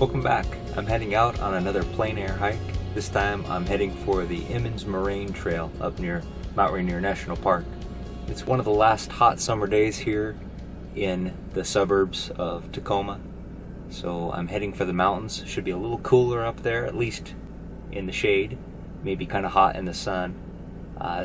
Welcome back. I'm heading out on another plein air hike. This time I'm heading for the Emmons Moraine trail up near Mount Rainier National Park. It's one of the last hot summer days here in the suburbs of Tacoma. So I'm heading for the mountains. Should be a little cooler up there, at least in the shade. Maybe kind of hot in the sun.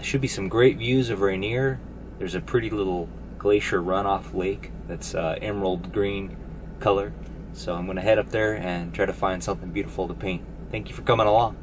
Should be some great views of Rainier. There's a pretty little glacier runoff lake that's emerald green color. So I'm going to head up there and try to find something beautiful to paint. Thank you for coming along.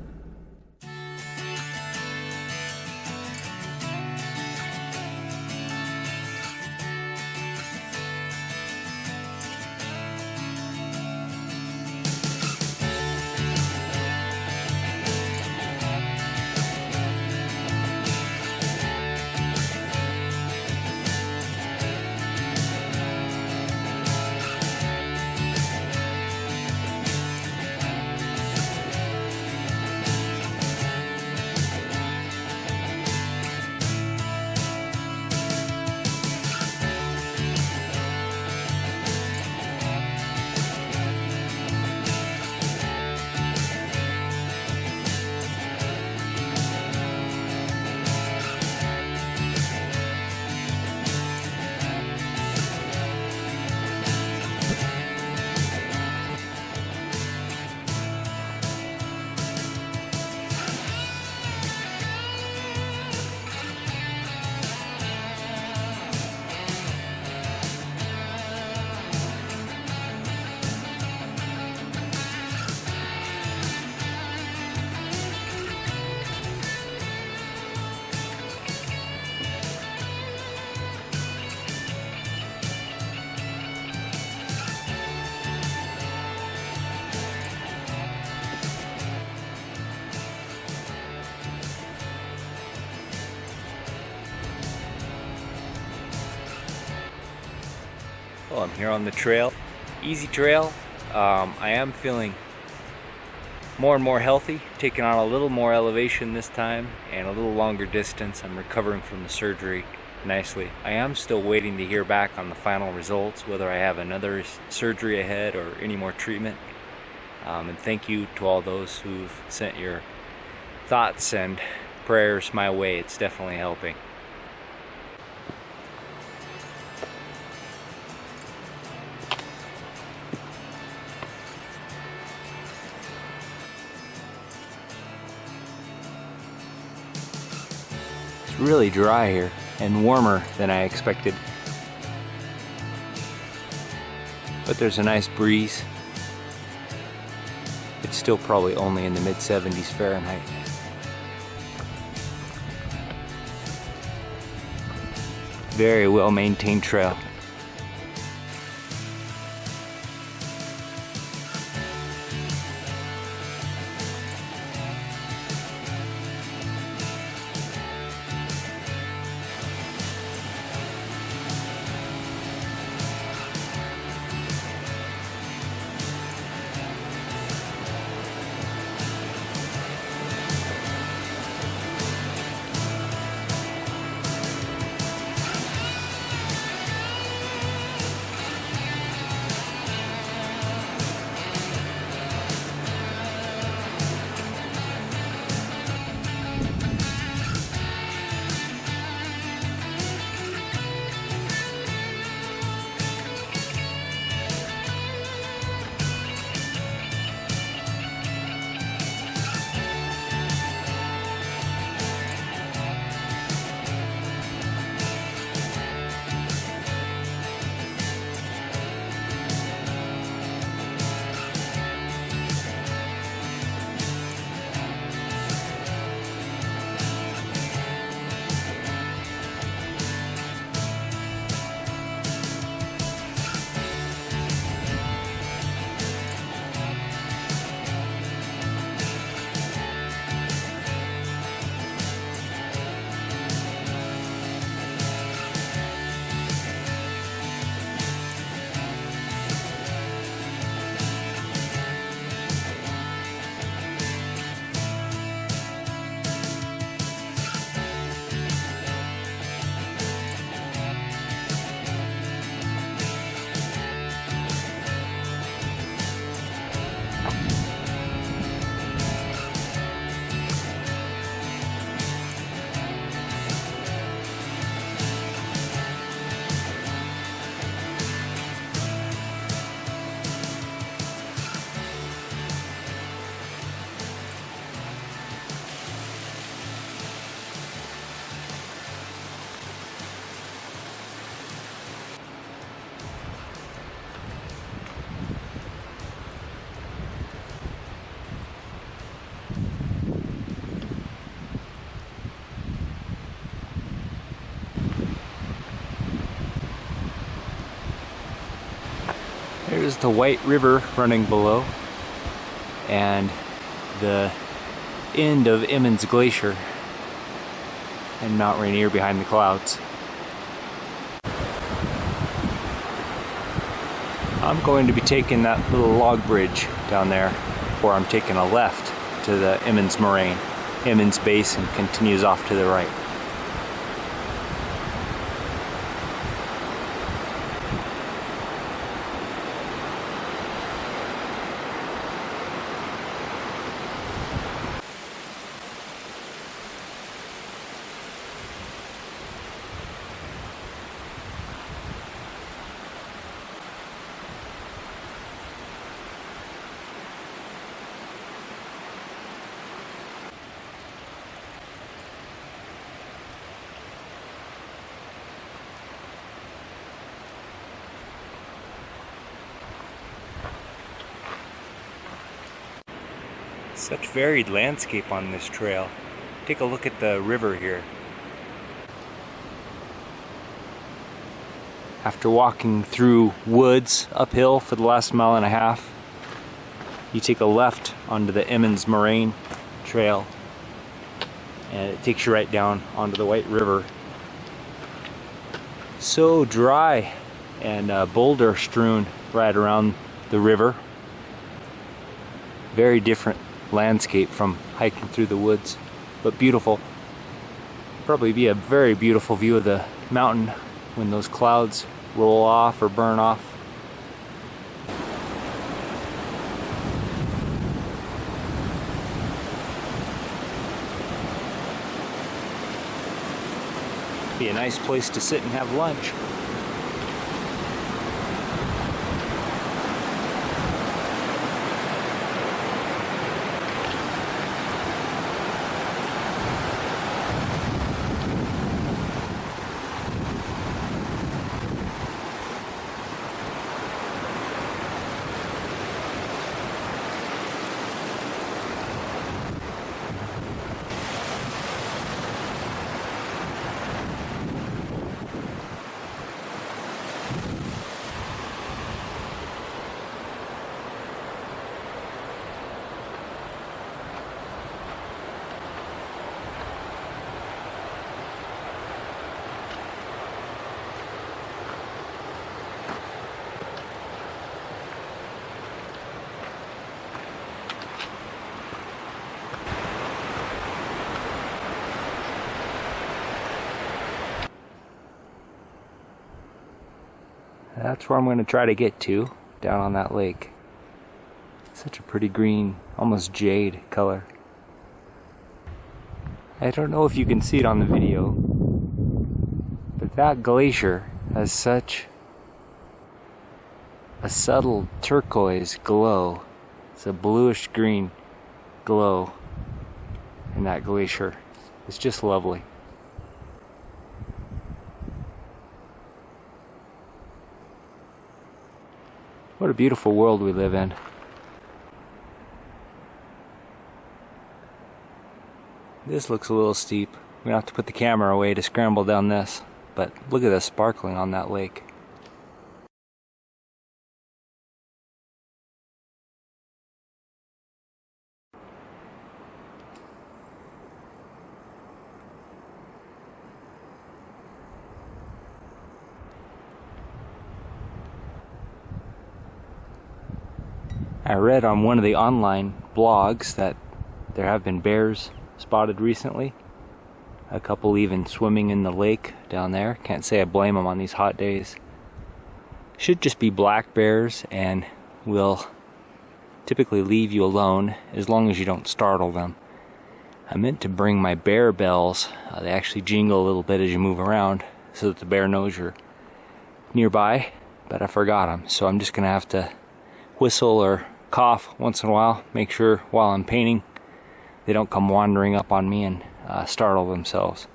Well, I'm here on the trail, easy trail. I am feeling more and more healthy, taking on a little more elevation this time and a little longer distance. I'm recovering from the surgery nicely. I am still waiting to hear back on the final results, whether I have another surgery ahead or any more treatment. And thank you to all those who've sent your thoughts and prayers my way. It's definitely helping. Really dry here and warmer than I expected, but there's a nice breeze. It's still probably only in the mid-70s Fahrenheit. Very well maintained trail. There's the White River running below, and the end of Emmons Glacier, and Mount Rainier behind the clouds. I'm going to be taking that little log bridge down there, or I'm taking a left to the Emmons Moraine. Emmons Basin continues off to the right. Such varied landscape on this trail. Take a look at the river here. After walking through woods uphill for the last mile and a half, you take a left onto the Emmons Moraine trail, and it takes you right down onto the White River. So dry and boulder strewn right around the river. Very different landscape from hiking through the woods, but beautiful. Probably be a very beautiful view of the mountain when those clouds roll off or burn off. Be a nice place to sit and have lunch. That's where I'm going to try to get to, down on that lake. Such a pretty green, almost jade color. I don't know if you can see it on the video, but that glacier has such a subtle turquoise glow. It's a bluish green glow in that glacier. It's just lovely. What a beautiful world we live in. This looks a little steep. We're gonna have to put the camera away to scramble down this, but look at the sparkling on that lake. I read on one of the online blogs that there have been bears spotted recently. A couple even swimming in the lake down there. Can't say I blame them on these hot days. Should just be black bears and will typically leave you alone as long as you don't startle them. I meant to bring my bear bells. They actually jingle a little bit as you move around so that the bear knows you're nearby, but I forgot them. So I'm just going to have to whistle or cough once in a while, make sure while I'm painting they don't come wandering up on me and startle themselves.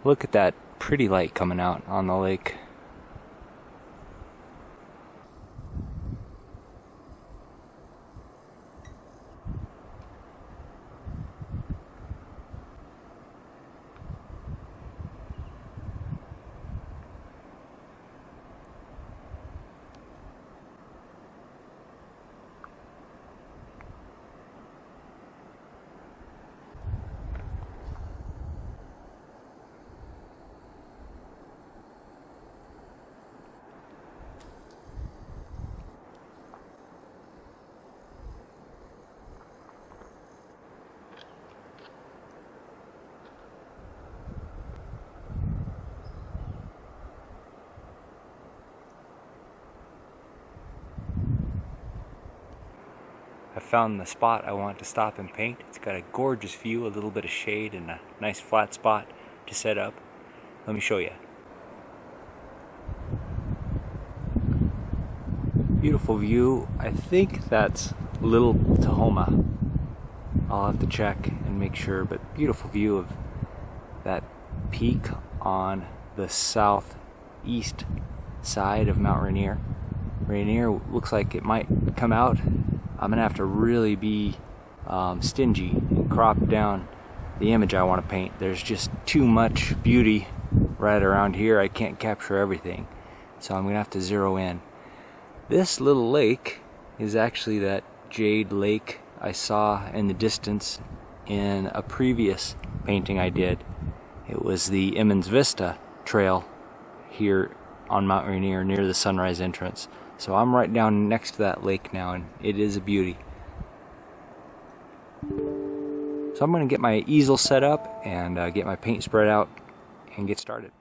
Look at that pretty light coming out on the lake. found the spot I want to stop and paint. It's got a gorgeous view, a little bit of shade, and a nice flat spot to set up. Let me show you. Beautiful view. I think that's Little Tahoma. I'll have to check and make sure, but beautiful view of that peak on the southeast side of Mount Rainier. Rainier looks like it might come out. I'm gonna have to really be stingy and crop down the image I want to paint. There's just too much beauty right around here. I can't capture everything, so I'm gonna have to zero in. This little lake is actually that jade lake I saw in the distance in a previous painting I did. It was the Emmons Vista Trail here on Mount Rainier near the sunrise entrance. So I'm right down next to that lake now, and it is a beauty. So I'm going to get my easel set up and get my paint spread out and get started.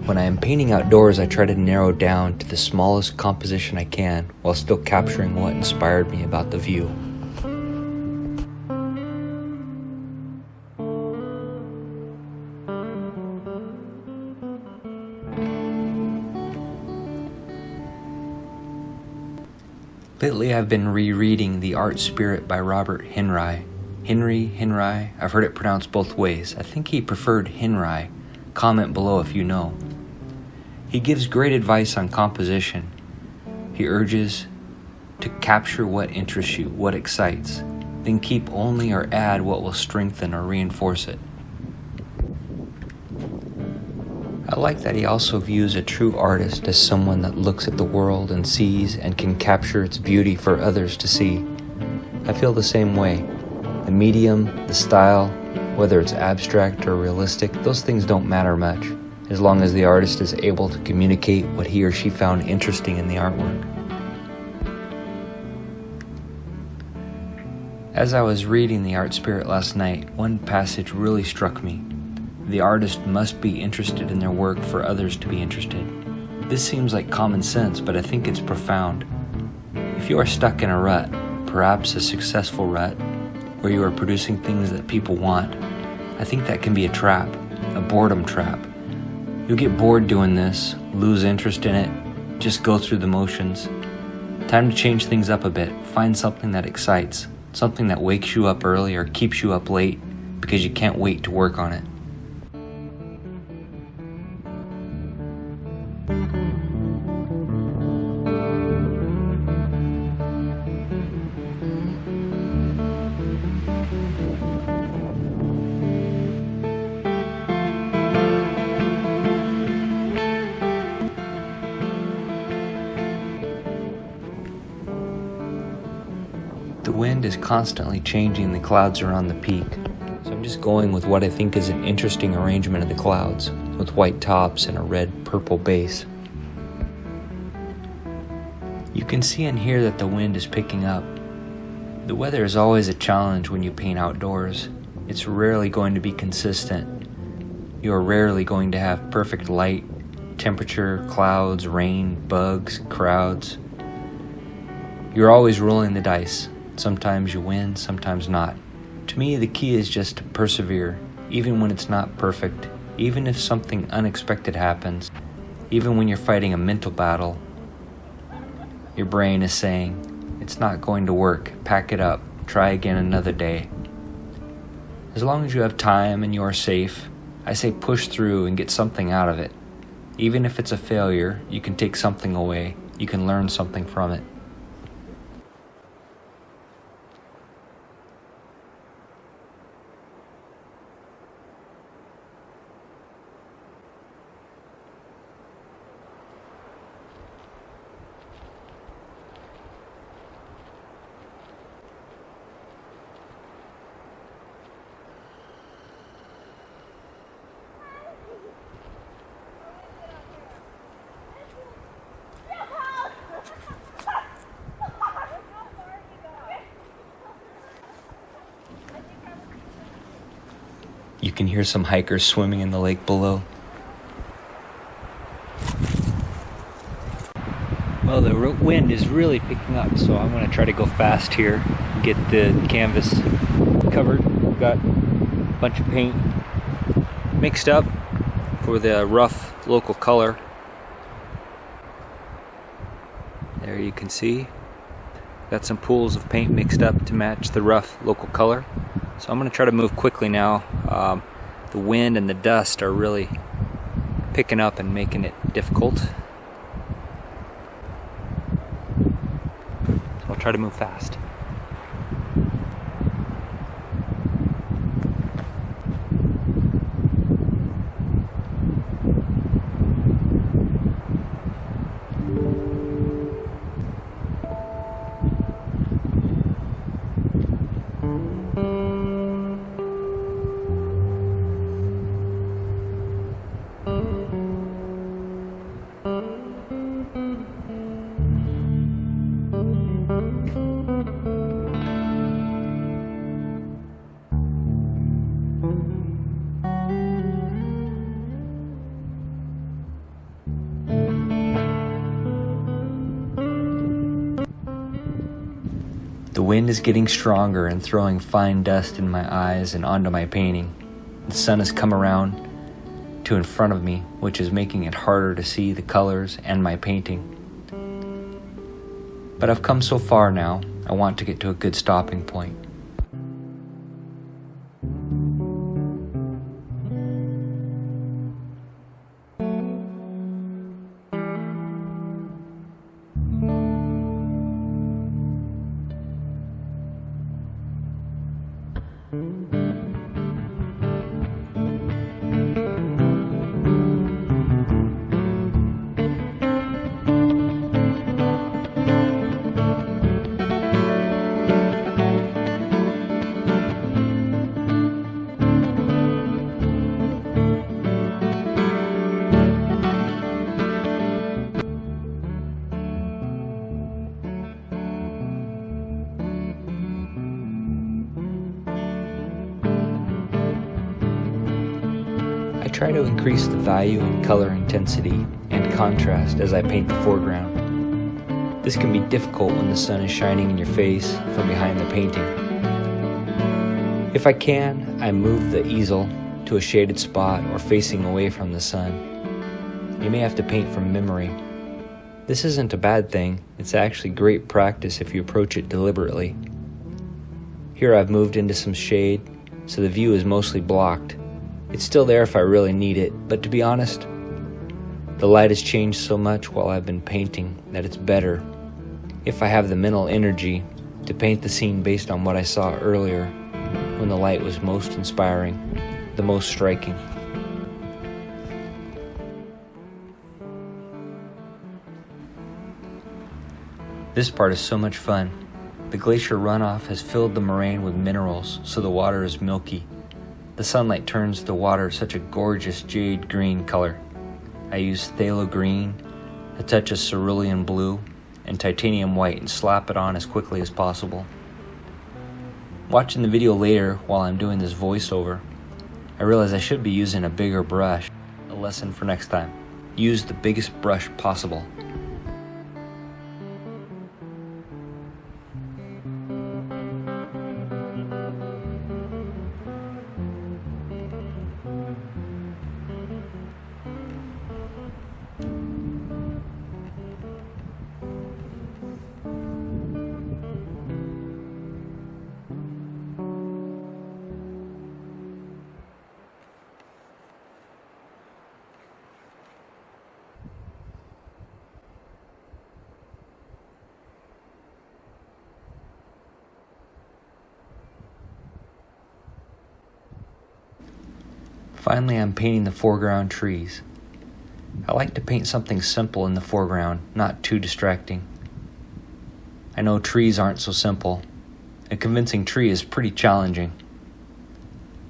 When I am painting outdoors, I try to narrow down to the smallest composition I can while still capturing what inspired me about the view. Lately, I've been rereading The Art Spirit by Robert Henry. Henry, I've heard it pronounced both ways. I think he preferred Henry. Comment below if you know. He gives great advice on composition. He urges to capture what interests you, what excites, then keep only or add what will strengthen or reinforce it. I like that he also views a true artist as someone that looks at the world and sees and can capture its beauty for others to see. I feel the same way. The medium, the style, whether it's abstract or realistic, those things don't matter much, as long as the artist is able to communicate what he or she found interesting in the artwork. As I was reading The Art Spirit last night, one passage really struck me. The artist must be interested in their work for others to be interested. This seems like common sense, but I think it's profound. If you are stuck in a rut, perhaps a successful rut, where you are producing things that people want, I think that can be a trap, a boredom trap. You'll get bored doing this, lose interest in it, just go through the motions. Time to change things up a bit. Find something that excites, something that wakes you up early or keeps you up late because you can't wait to work on it. The wind is constantly changing the clouds around the peak, so I'm just going with what I think is an interesting arrangement of the clouds, with white tops and a red-purple base. You can see and hear that the wind is picking up. The weather is always a challenge when you paint outdoors. It's rarely going to be consistent. You are rarely going to have perfect light, temperature, clouds, rain, bugs, crowds. You're always rolling the dice. Sometimes you win, sometimes not. To me, the key is just to persevere, even when it's not perfect, even if something unexpected happens, even when you're fighting a mental battle. Your brain is saying, it's not going to work, pack it up, try again another day. As long as you have time and you are safe, I say push through and get something out of it. Even if it's a failure, you can take something away, you can learn something from it. can hear some hikers swimming in the lake below. Well, the wind is really picking up, so I'm going to try to go fast here and get the canvas covered. We've got a bunch of paint mixed up for the rough local color. There you can see. Got some pools of paint mixed up to match the rough local color. So I'm going to try to move quickly now. The wind and the dust are really picking up and making it difficult. So I'll try to move fast. The wind is getting stronger and throwing fine dust in my eyes and onto my painting. The sun has come around to in front of me, which is making it harder to see the colors and my painting. But I've come so far now, I want to get to a good stopping point. I try to increase the value in color intensity and contrast as I paint the foreground. This can be difficult when the sun is shining in your face from behind the painting. If I can, I move the easel to a shaded spot or facing away from the sun. You may have to paint from memory. This isn't a bad thing, it's actually great practice if you approach it deliberately. Here I've moved into some shade, so the view is mostly blocked. It's still there if I really need it, but to be honest, the light has changed so much while I've been painting that it's better if I have the mental energy to paint the scene based on what I saw earlier when the light was most inspiring, the most striking. This part is so much fun. The glacier runoff has filled the moraine with minerals, so the water is milky. The sunlight turns the water such a gorgeous jade green color. I use phthalo green, a touch of cerulean blue, and titanium white and slap it on as quickly as possible. Watching the video later while I'm doing this voiceover, I realize I should be using a bigger brush. A lesson for next time. Use the biggest brush possible. Finally, I'm painting the foreground trees. I like to paint something simple in the foreground, not too distracting. I know trees aren't so simple. A convincing tree is pretty challenging.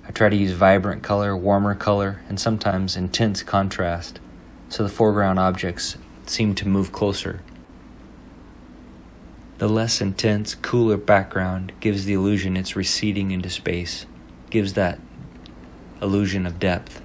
I try to use vibrant color, warmer color, and sometimes intense contrast, so the foreground objects seem to move closer. The less intense, cooler background gives the illusion it's receding into space, gives that illusion of depth.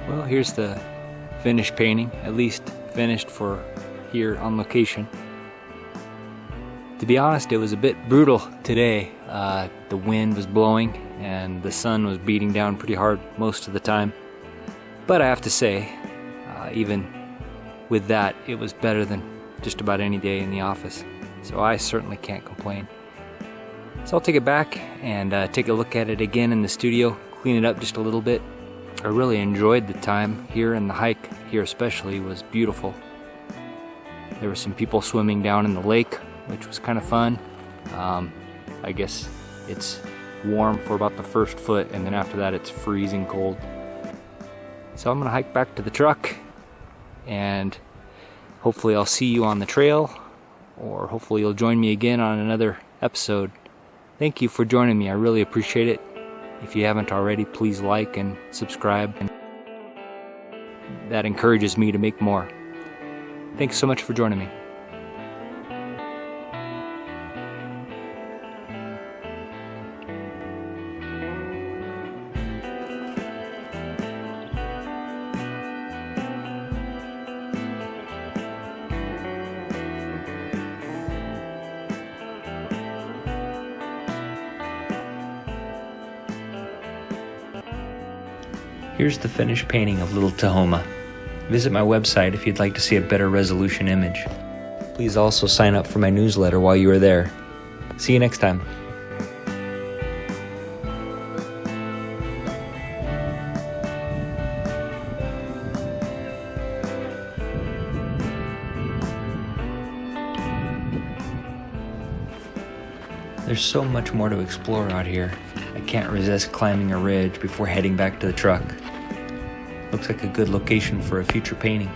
Well, here's the finished painting, at least finished for here on location. To be honest, it was a bit brutal today. The wind was blowing and the sun was beating down pretty hard most of the time. But I have to say, even with that, it was better than just about any day in the office. So I certainly can't complain. So I'll take it back and take a look at it again in the studio, clean it up just a little bit. I really enjoyed the time here, and the hike here especially was beautiful. There were some people swimming down in the lake, which was kind of fun. I guess it's warm for about the first foot, and then after that it's freezing cold. So I'm gonna hike back to the truck, and hopefully I'll see you on the trail, or hopefully you'll join me again on another episode. Thank you for joining me, I really appreciate it. If you haven't already, please like and subscribe. That encourages me to make more. Thanks so much for joining me. Here's the finished painting of Little Tahoma. Visit my website if you'd like to see a better resolution image. Please also sign up for my newsletter while you are there. See you next time. There's so much more to explore out here. I can't resist climbing a ridge before heading back to the truck. Looks like a good location for a future painting.